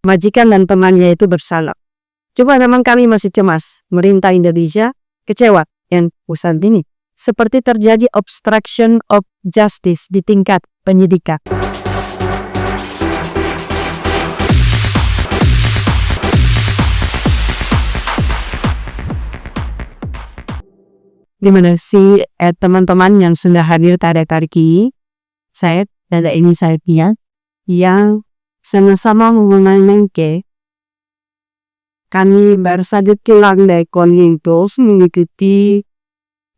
majikan dan temannya itu bersalah. Coba memang kami masih cemas, pemerintah Indonesia kecewa yang urusan ini. Seperti terjadi obstruction of justice di tingkat penyidikan. Gimana sih teman-teman yang sudah hadir pada hari ini, saya dan ini saya lihat yang sama-sama mengenai kami baru saja pulang dari Koningtos mengikuti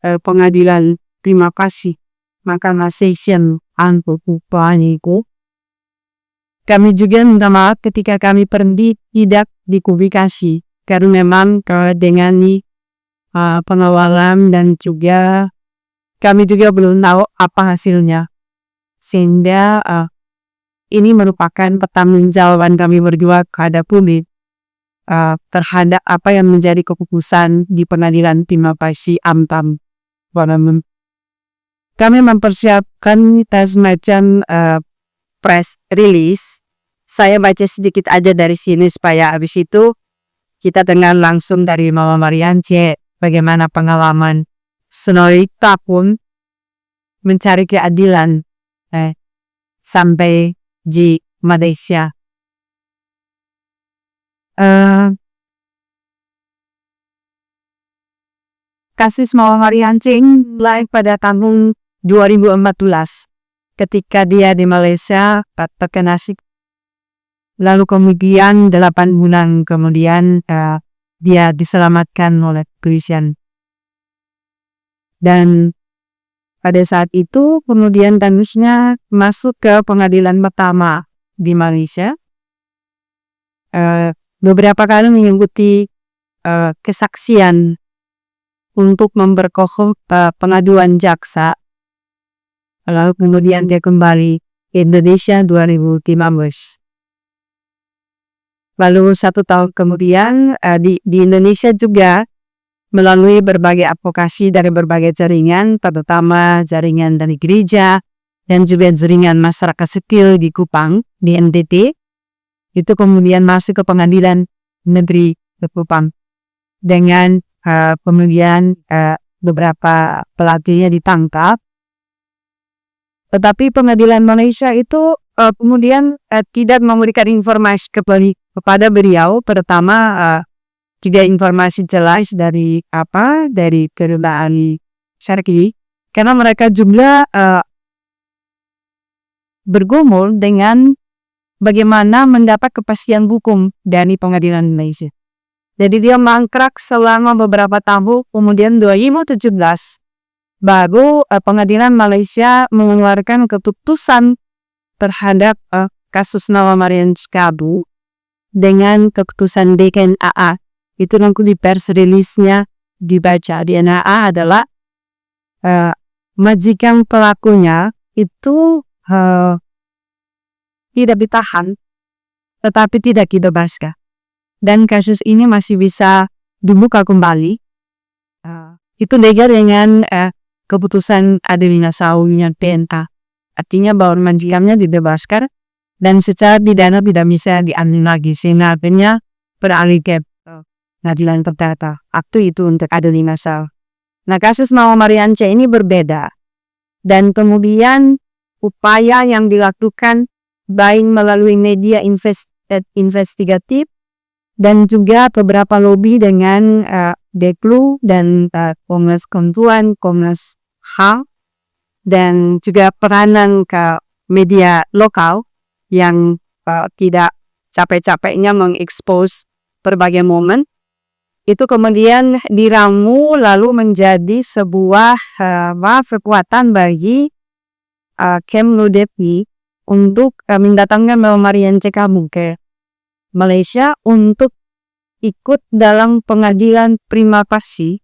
pengadilan terima kasih Mahkamah Session untuk upahaniku. Kami juga minta maaf ketika kami pergi tidak dipublikasi karena memang dengan pengawalan dan juga kami juga belum tahu apa hasilnya, sehingga ini merupakan pertanggungjawaban kami berdua kepada publik terhadap apa yang menjadi keputusan di pengadilan terima kasih Antam. Kami mempersiapkan semacam press release. Saya baca sedikit aja dari sini supaya habis itu kita dengar langsung dari Mama Mariance bagaimana pengalaman Snorita pun mencari keadilan sampai di Malaysia. Kasus Mama Mariance mulai pada tahun 2014 ketika dia di Malaysia terkena lalu kemudian 8 bulan kemudian dia diselamatkan oleh kepolisian. Dan pada saat itu kemudian kasusnya masuk ke pengadilan pertama di Malaysia. Beberapa kali mengikuti kesaksian untuk memperkokoh pengaduan jaksa. Lalu kemudian dia kembali ke Indonesia 2015. Lalu 1 tahun kemudian di Indonesia juga melalui berbagai advokasi dari berbagai jaringan, terutama jaringan dari gereja dan juga jaringan masyarakat sipil di Kupang, di NTT, itu kemudian masuk ke pengadilan negeri di Kupang. Dengan kemudian beberapa pelakunya ditangkap. Tetapi pengadilan Malaysia itu kemudian tidak memberikan informasi kepada beliau, pertama tidak informasi jelas dari kedutaan syar'i, karena mereka juga bergumul dengan bagaimana mendapat kepastian hukum dari pengadilan Malaysia. Jadi dia mangkrak selama beberapa tahun, kemudian 2017 baru pengadilan Malaysia mengeluarkan keputusan terhadap kasus Mama Mariance Kabu dengan keputusan DKNAA. Itu nanti di pers release-nya dibaca. DKNAA adalah majikan pelakunya itu tidak ditahan tetapi tidak dibebaskan. Dan kasus ini masih bisa dibuka kembali. Itu dengan keputusan Adelina Saunya PNA. Artinya bahwa majikannya dibebaskan dan secara pidana tidak bisa diambil lagi, sehingga artinya beralih ke pengadilan perdata. Aktu itu untuk Adelina Sau. Nah, kasus Mama Mariance ini berbeda. Dan kemudian upaya yang dilakukan baik melalui media investigatif dan juga beberapa lobby dengan Deklu dan Komnas Kontuan, Komnas HAM, dan juga peranan ke media lokal yang tidak capek-capeknya mengekspos berbagai momen, itu kemudian diramu lalu menjadi sebuah kekuatan bagi Kemlu DPI untuk mendatangkan Mama Mariance Kabu ke Malaysia untuk ikut dalam pengadilan prima facie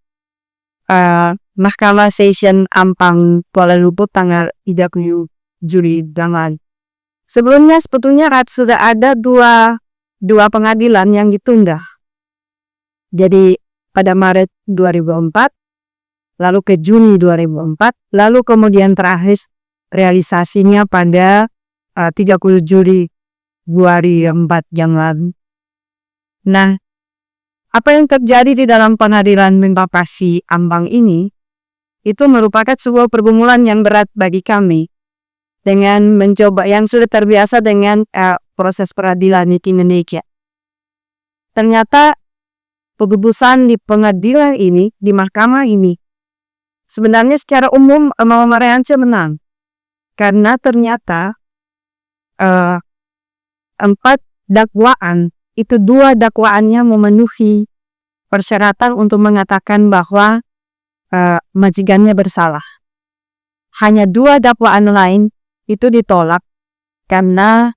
Mahkamah Session Ampang Kuala Lumpur tanggal 30 Juli dengan sebelumnya sebetulnya sudah ada dua pengadilan yang ditunda. Jadi pada Maret 2004, lalu ke Juni 2004, lalu kemudian terakhir realisasinya pada 30 Juli 2004 yang lalu. Nah, apa yang terjadi di dalam pengadilan mimba kasih ambang ini, itu merupakan sebuah pergumulan yang berat bagi kami. Dengan mencoba yang sudah terbiasa dengan proses peradilan di Indonesia. Ternyata keputusan di pengadilan ini, di mahkamah ini, sebenarnya secara umum Mama Mariansyah menang. Karena ternyata 4 dakwaan, itu 2 dakwaannya memenuhi persyaratan untuk mengatakan bahwa majikannya bersalah. Hanya 2 dakwaan lain itu ditolak karena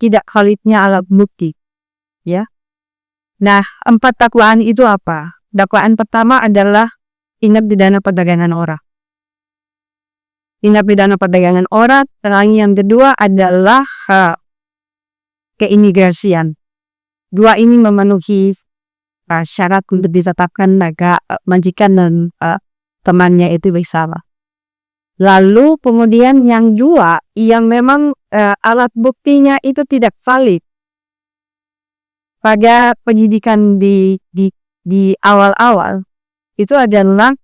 tidak validnya alat bukti. Ya. Nah, 4 dakwaan itu apa? Dakwaan pertama adalah tindak pidana perdagangan orang. Tindak pidana perdagangan orang, dan yang kedua adalah keimigrasian. 2 ini memenuhi syarat untuk ditetapkan majikan dan temannya itu bersalah. Lalu kemudian yang 2 yang memang alat buktinya itu tidak valid. Pada penyidikan di awal-awal itu adalah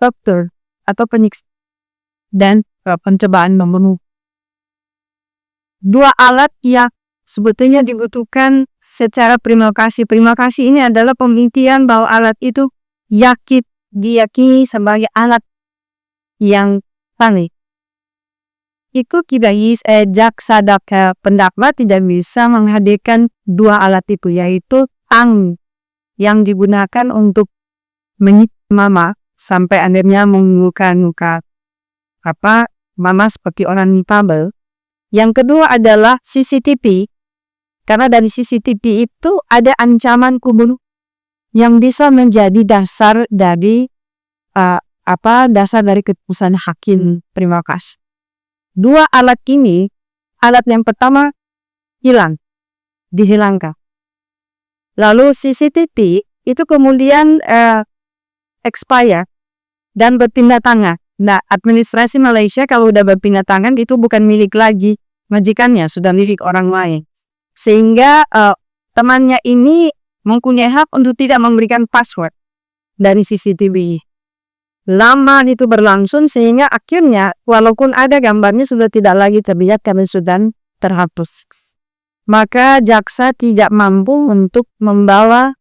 tortur atau penyiksaan dan pencobaan membunuh. 2 alat yang sebetulnya dibutuhkan secara prima facie. Prima facie ini adalah pembuktian bahwa alat itu diyakini sebagai alat yang valid. Itu tidak jaksa pendakwa tidak bisa menghadirkan 2 alat itu, yaitu tang yang digunakan untuk menyiksa mama sampai akhirnya menimbulkan luka mama seperti orang difabel. Yang kedua adalah CCTV, karena dari CCTV itu ada ancaman kubunuh yang bisa menjadi dasar dari keputusan hakim prima facie. 2 alat ini, alat yang pertama dihilangkan. Lalu CCTV itu kemudian expire dan berpindah tangan. Nah, administrasi Malaysia kalau udah berpindah tangan itu bukan milik lagi majikannya, sudah milik orang lain. Sehingga temannya ini mempunyai hak untuk tidak memberikan password dari CCTV. Lama itu berlangsung sehingga akhirnya walaupun ada gambarnya sudah tidak lagi terlihat karena sudah terhapus. Maka jaksa tidak mampu untuk membawa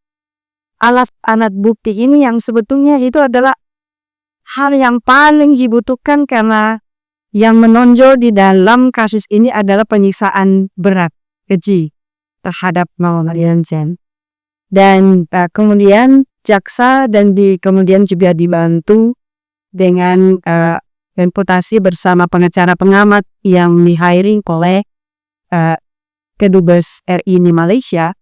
alat bukti ini yang sebetulnya itu adalah hal yang paling dibutuhkan karena yang menonjol di dalam kasus ini adalah penyiksaan berat, keji terhadap Mama Mariansyah. Dan kemudian jaksa dan kemudian juga dibantu dengan reputasi bersama pengacara pengamat yang di-hiring oleh Kedubes RI di Malaysia.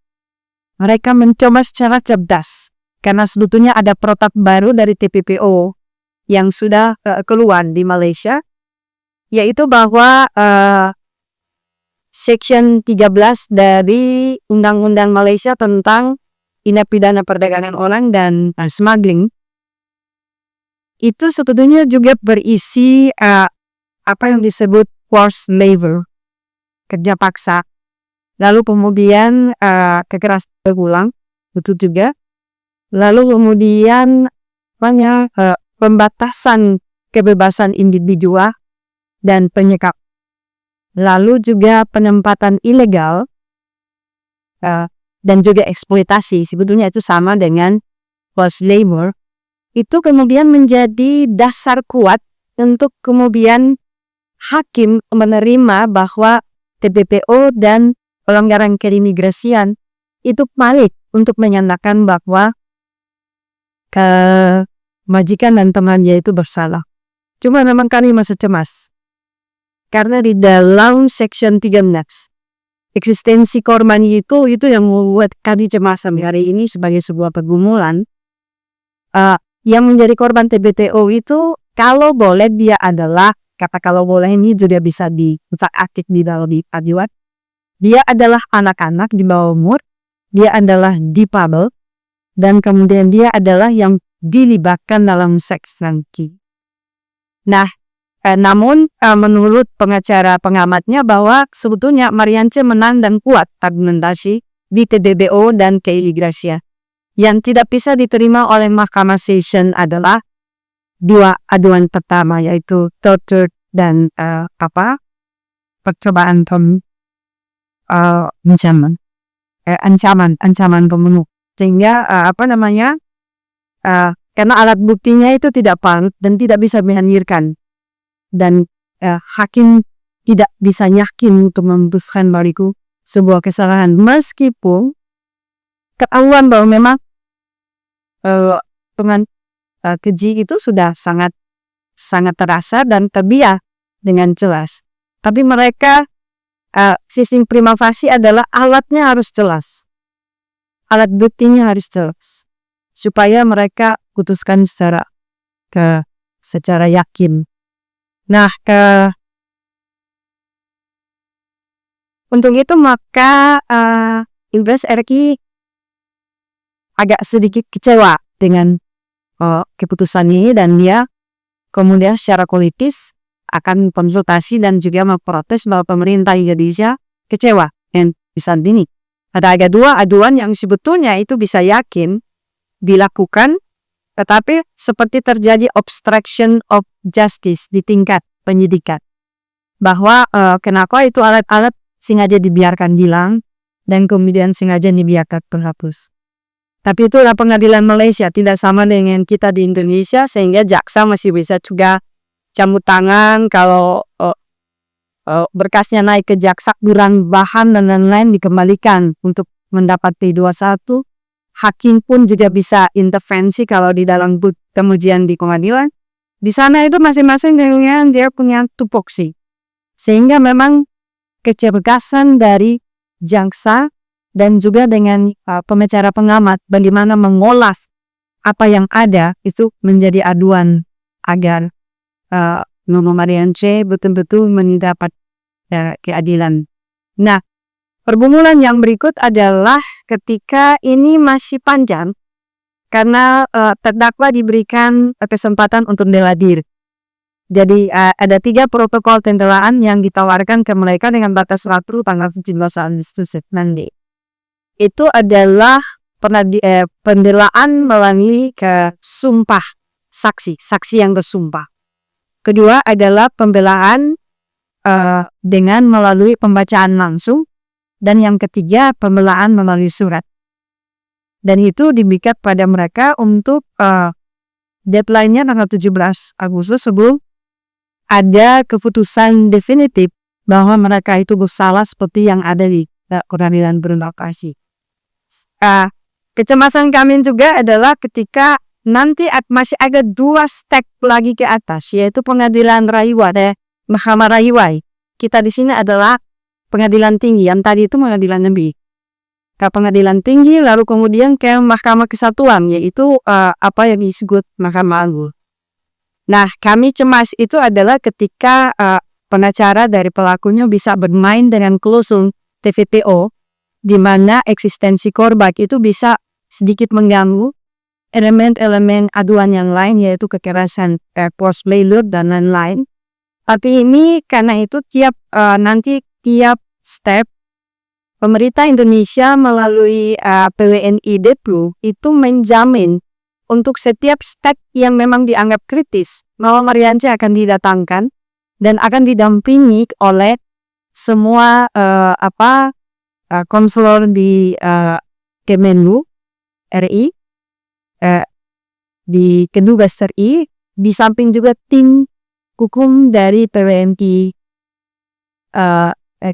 Mereka mencoba secara cerdas karena sebetulnya ada protap baru dari TPPO yang sudah keluar di Malaysia, yaitu bahwa Section 13 dari Undang-Undang Malaysia tentang tindak pidana perdagangan orang dan smuggling itu sebetulnya juga berisi apa yang disebut forced labor, kerja paksa. Lalu kemudian kekerasan berulang, itu juga. Lalu kemudian pembatasan kebebasan individu dan penyekap. Lalu juga penempatan ilegal dan juga eksploitasi, sebetulnya itu sama dengan forced labor. Itu kemudian menjadi dasar kuat untuk kemudian hakim menerima bahwa TPPO dan pelanggaran keimigrasian itu valid untuk menyatakan bahwa majikan dan temannya itu bersalah. Cuma memang kami masih cemas karena di dalam Section 13 eksistensi korban itu yang membuat kami cemas sampai hari ini sebagai sebuah pergumulan. Yang menjadi korban TPPO itu kalau boleh dia adalah, kata kalau boleh ini juga bisa diutak-atik di dalam peradilan. Dia adalah anak-anak di bawah umur, dia adalah difabel, dan kemudian dia adalah yang dilibatkan dalam seks nanti. Nah, Namun menurut pengacara pengamatnya bahwa sebetulnya Mariance menang dan kuat argumentasi di TDBO dan keimigrasian. Yang tidak bisa diterima oleh Mahkamah Session adalah dua aduan pertama, yaitu torture dan percobaan ancaman pembunuh. Sehingga karena alat buktinya itu tidak valid dan tidak bisa menghadirkan, dan hakim tidak bisa yakin untuk memutuskan bahwa itu sebuah kesalahan, meskipun ketahuan bahwa memang dengan keji itu sudah sangat terasa dan terbiak dengan jelas. Tapi mereka sistem prima facie adalah alatnya harus jelas, alat buktinya harus jelas, supaya mereka putuskan secara yakin. Nah, untuk itu maka Ilbes RI agak sedikit kecewa dengan keputusan ini, dan dia kemudian secara politis akan konsultasi dan juga memprotes bahwa pemerintah Indonesia kecewa dengan keputusan ini. Ada dua aduan yang sebetulnya itu bisa yakin dilakukan, tetapi seperti terjadi obstruction of justice di tingkat penyidikan, bahwa kenapa itu alat-alat sengaja dibiarkan hilang dan kemudian sengaja dibiarkan terhapus. Tapi itulah pengadilan Malaysia, tidak sama dengan kita di Indonesia, sehingga jaksa masih bisa juga cabut tangan kalau berkasnya naik ke jaksa kurang bahan dan lain-lain, dikembalikan untuk mendapat P21. Hakim pun juga bisa intervensi kalau di dalam kemudian di pengadilan. Di sana itu masing-masing dengan dia punya tupoksi, sehingga memang kecerdasan dari jaksa dan juga dengan pembicara pengamat bagaimana mengolah apa yang ada itu menjadi aduan agar Mama Mariance betul-betul mendapat keadilan. Nah, pergumulan yang berikut adalah ketika ini masih panjang karena terdakwa diberikan kesempatan untuk dihadir. Jadi ada 3 protokol pembelaan yang ditawarkan ke mereka dengan batas waktu tanggal 17 Agustus nanti. Itu adalah pembelaan melalui sumpah saksi yang bersumpah. Kedua adalah pembelaan dengan melalui pembacaan langsung, dan yang ketiga pembelaan melalui surat. Dan itu diberikan pada mereka untuk deadline-nya tanggal 17 Agustus sebelum ada keputusan definitif bahwa mereka itu bersalah seperti yang ada di pengadilan berlokasi. Kecemasan kami juga adalah ketika nanti masih ada 2 step lagi ke atas, yaitu pengadilan Rayuwa, Mahkamah Rayuwa. Kita di sini adalah pengadilan tinggi, yang tadi itu pengadilan negeri. Ke pengadilan tinggi, lalu kemudian ke Mahkamah Kesatuan, yaitu apa yang disebut Mahkamah Agung. Nah, kami cemas itu adalah ketika pengacara dari pelakunya bisa bermain dengan klausul TVPO, di mana eksistensi korban itu bisa sedikit mengganggu elemen-elemen aduan yang lain, yaitu kekerasan forced labor dan lain-lain. Tapi ini karena itu nanti tiap step pemerintah Indonesia melalui PWNI Deplu itu menjamin untuk setiap step yang memang dianggap kritis, Mama Mariance akan didatangkan dan akan didampingi oleh semua konselor di Kemenlu RI, di Kedubes RI, di samping juga tim hukum dari PWNI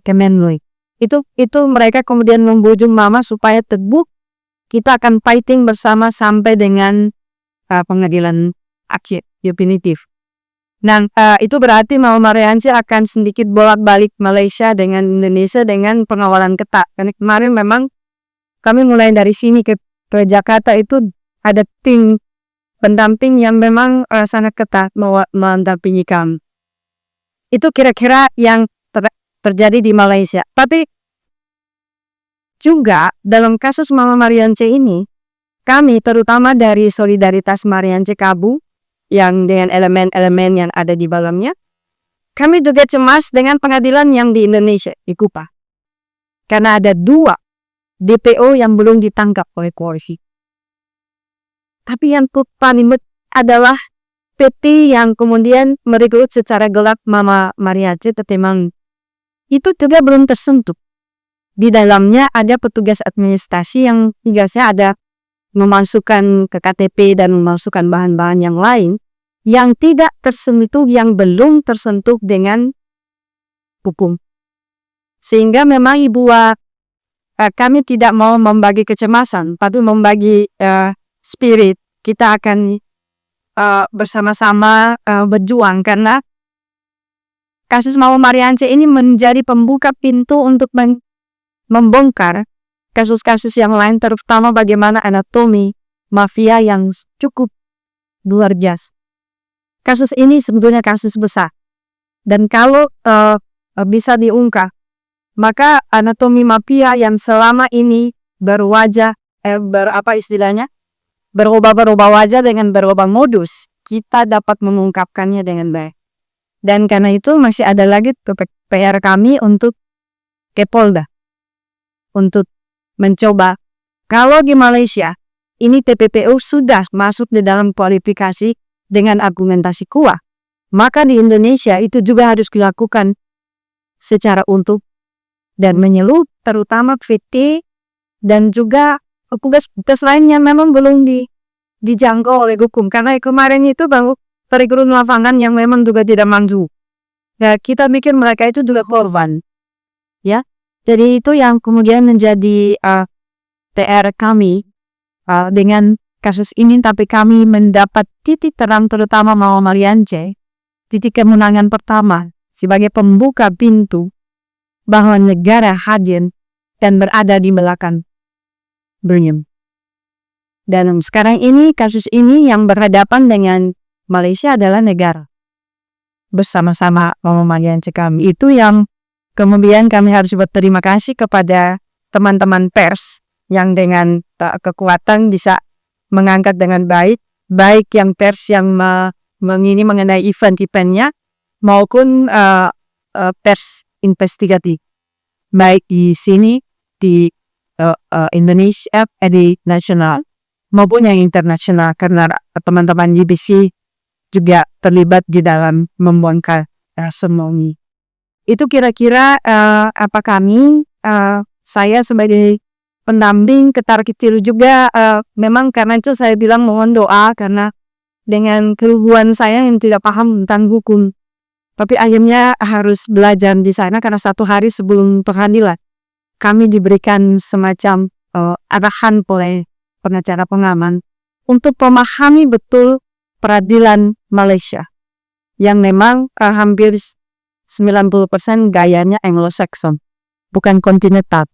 Kemenlu. Itu mereka kemudian membujuk Mama supaya terbuk kita akan fighting bersama sampai dengan pengadilan akhir definitif. Nah, itu berarti Mama Mariance akan sedikit bolak-balik Malaysia dengan Indonesia dengan pengawalan ketat. Karena kemarin memang kami mulai dari sini ke Jakarta itu ada tim pendamping yang memang sangat ketat mendampingi kami. Itu kira-kira yang terjadi di Malaysia. Tapi juga dalam kasus Mama Mariance ini, kami terutama dari Solidaritas Mariance Kabu, yang dengan elemen-elemen yang ada di dalamnya, kami juga cemas dengan pengadilan yang di Indonesia, di Kupang. Karena ada 2 DPO yang belum ditangkap oleh polisi. Tapi yang paling adalah PT yang kemudian merekrut secara gelap Mama Mariace Tetemang. Itu juga belum tersentuh. Di dalamnya ada petugas administrasi yang tugasnya ada memasukkan ke KTP dan memasukkan bahan-bahan yang lain yang tidak tersentuh, yang belum tersentuh dengan hukum. Sehingga memang kami tidak mau membagi kecemasan, tapi membagi spirit. Kita akan bersama-sama berjuang karena kasus Mama Mariace ini menjadi pembuka pintu untuk membongkar kasus-kasus yang lain, terutama bagaimana anatomi mafia yang cukup luar biasa. Kasus ini sebetulnya kasus besar, dan kalau bisa diungkap, maka anatomi mafia yang selama ini berubah-ubah wajah dengan berubah modus, kita dapat mengungkapkannya dengan baik. Dan karena itu masih ada lagi PR kami untuk ke Polda, untuk mencoba, kalau di Malaysia ini TPPU sudah masuk di dalam kualifikasi dengan argumentasi kuat, maka di Indonesia itu juga harus dilakukan secara utuh dan menyeluruh, terutama VT dan juga tugas lainnya memang belum dijangkau oleh hukum, karena kemarin itu baru terikut lapangan yang memang juga tidak maju. Nah, kita mikir mereka itu juga korban, ya. Jadi itu yang kemudian menjadi PR kami dengan kasus ini, tapi kami mendapat titik terang, terutama Mama Mariace, titik kemenangan pertama sebagai pembuka pintu bahwa negara hadir dan berada di belakang Brian. Dan sekarang ini kasus ini yang berhadapan dengan Malaysia adalah negara. Bersama-sama Mama Mariace kami. Itu yang kemudian kami harus berterima kasih kepada teman-teman pers yang dengan kekuatan bisa mengangkat dengan baik yang pers yang mengenai event-eventnya maupun pers investigatif, baik di sini di Indonesia, di nasional maupun yang internasional, karena teman-teman BBC juga terlibat di dalam membongkar semua ini. Itu kira-kira apa kami, saya sebagai pendamping Ketar Kecil juga, memang karena itu saya bilang mohon doa, karena dengan keluguan saya yang tidak paham tentang hukum, tapi akhirnya harus belajar di sana karena 1 hari sebelum pengadilan kami diberikan semacam arahan oleh pengacara pengaman untuk memahami betul peradilan Malaysia yang memang hampir 90% gayanya Anglo-Saxon, bukan kontinental.